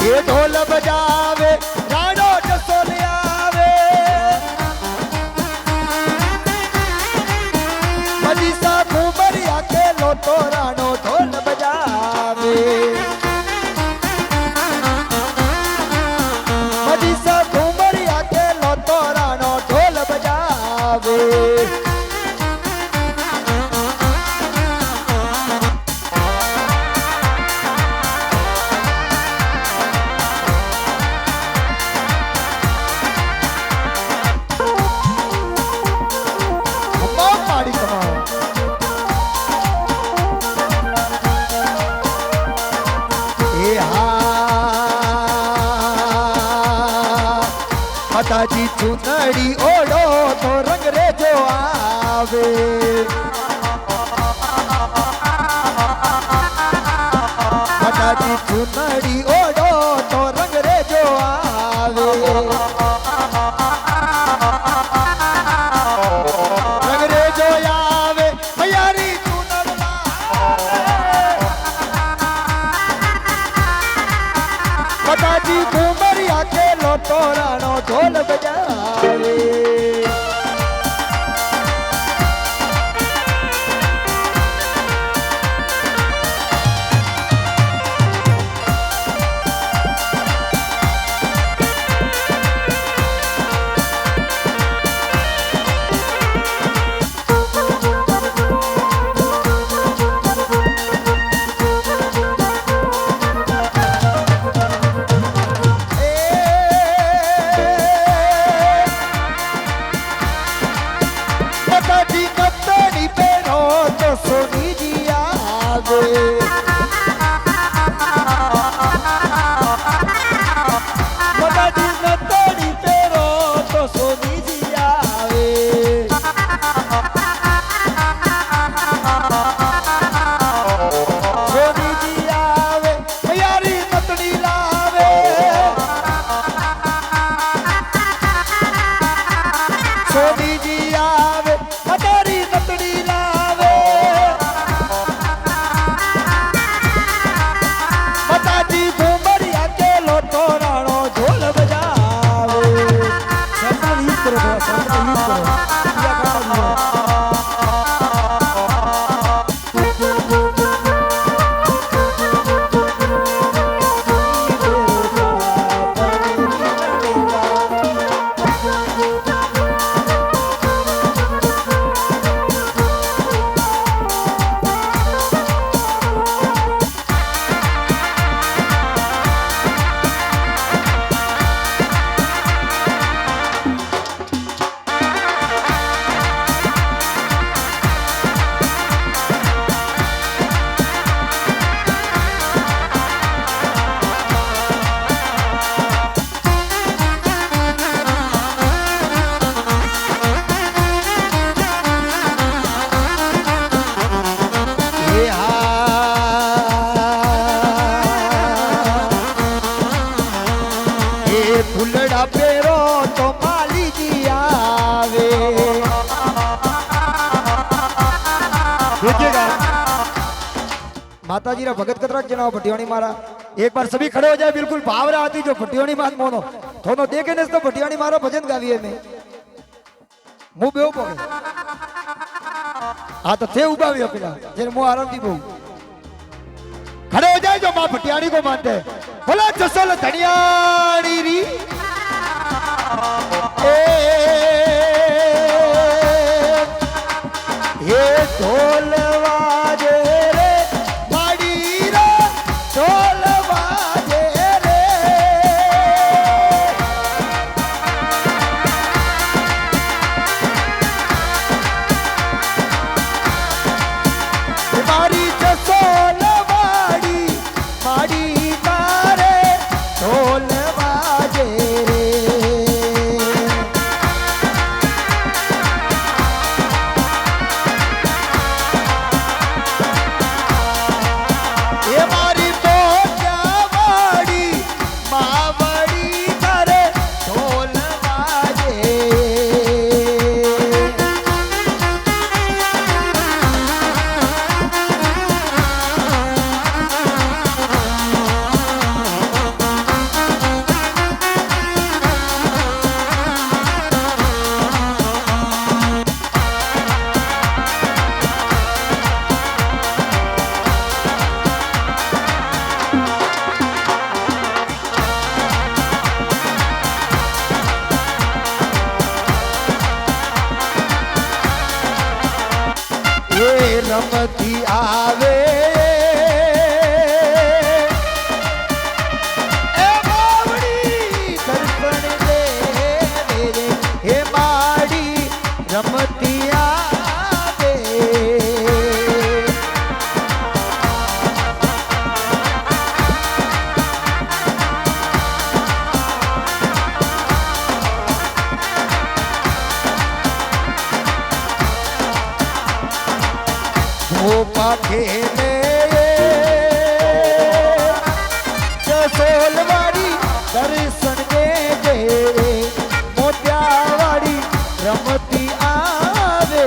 ये ढोल बजावे राणो जसो ले आवे मनीषा घूमरिया के लो तो राणो ढोल बजावे मनीषा घूमरिया के लो तो राणो ढोल बजावे माताजी चुनड़ी ओढ़ो तो रंग रे जो आवे माताजी चुनड़ी ओढ़ो तो रंग रे जो आवे रंग रे जो आवे मैयारी चुनड़ माताजी घूमरिया के लो तो राणो ढोल बजावे सोनी जी आवे माताजी नतड़ी तेरो तो सोनी जी आवे सोनी जी आवे यारी नतड़ी लावे सोनी जी आवे हमारी नतड़ी लावे माताजी घूमरिया के लो तो राणो ढोल बजावे शब्द यूज करो शब्द यूज करो क्या करना है फुलड़ा पेरो तो माली जी आवे देखिएगा माता जी रा भगत कतरा जनाओ भटियाणी मारा एक बार सभी खड़े हो जाए बिल्कुल भावरा आती जो भटियाणी मात मोनो थोनो देखे ने तो भटियाणी मारा भजन गावीए में मुंह बेव पगे हां तो थे उबावी पेला जे मुंह आराम थी बहु खड़े हो जाए जो मां भटियाणी को मानते बोला जसल धनियाणी री ये ढोल बाजे रे माड़ी रे ढोल बाजे रे मारी जसोल माड़ी माड़ी तारे ढोल રમતી આવે એ બાવડી દર્શન દે રે હે માડી રમતી આવે ખેલે જસોલવાડી દર્શન દે મોતિયાવાડી રમતી આવે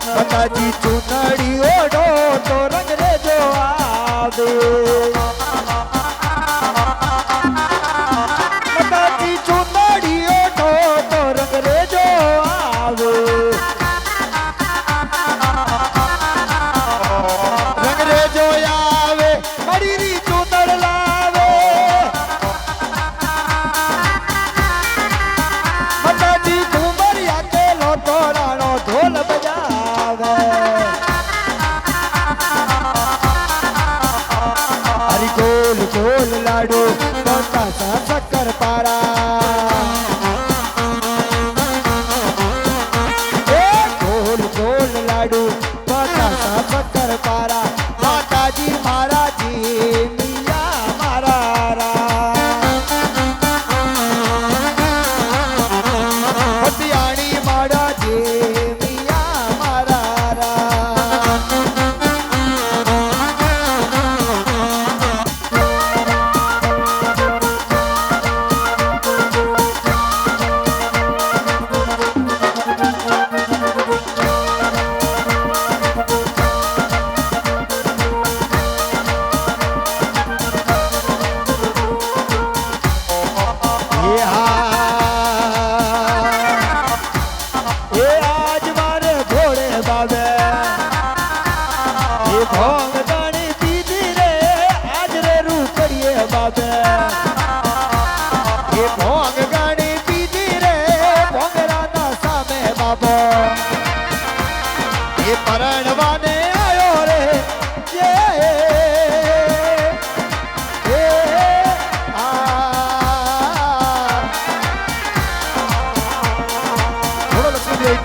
માતાજી ચુનડી ઓઢો તો રંગ રે જો આવે માતાજી ચુનડી ઓઢો તો રંગ રે જો આવે રંગ રે જો આવે મારી રી ચુનડ લાવે માતાજી ઘુમરિયા કેલો તોરાણો ઢોલ બજાવે હરી ગોલ ગોલ લાડુ બતાસા શક્કર પારા એ ગોલ ગોલ લાડુ બતાસા શક્કર પારા માતાજી મારાજી મિયા મારા રા પતિયાણી મારાજી મિયા મારા રા એ આજ મારે ઘોડે બાબે એ ભોંગ દાણી દીધી રે આજ રે રૂપડીએ બાબે એ ભોંગ ગાણી દીધી રે ભોંગરાના સામે બાબો એ પરણવાને આયો રે જે થોડો લક્ષ્મી દે એક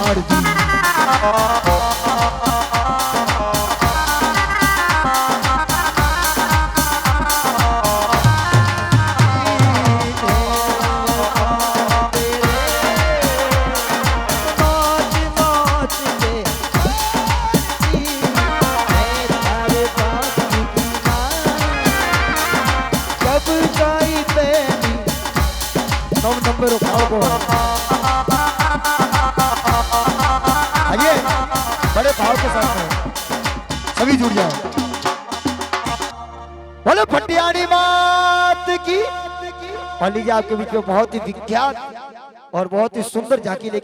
लाड़ जी। नंबर उठाओ को आइए बड़े भाव के साथ में सभी जुड़ जाए। बोले भटियाणी मात की। मान लीजिए आपके बीच में बहुत ही विख्यात और बहुत ही सुंदर झांकी लेके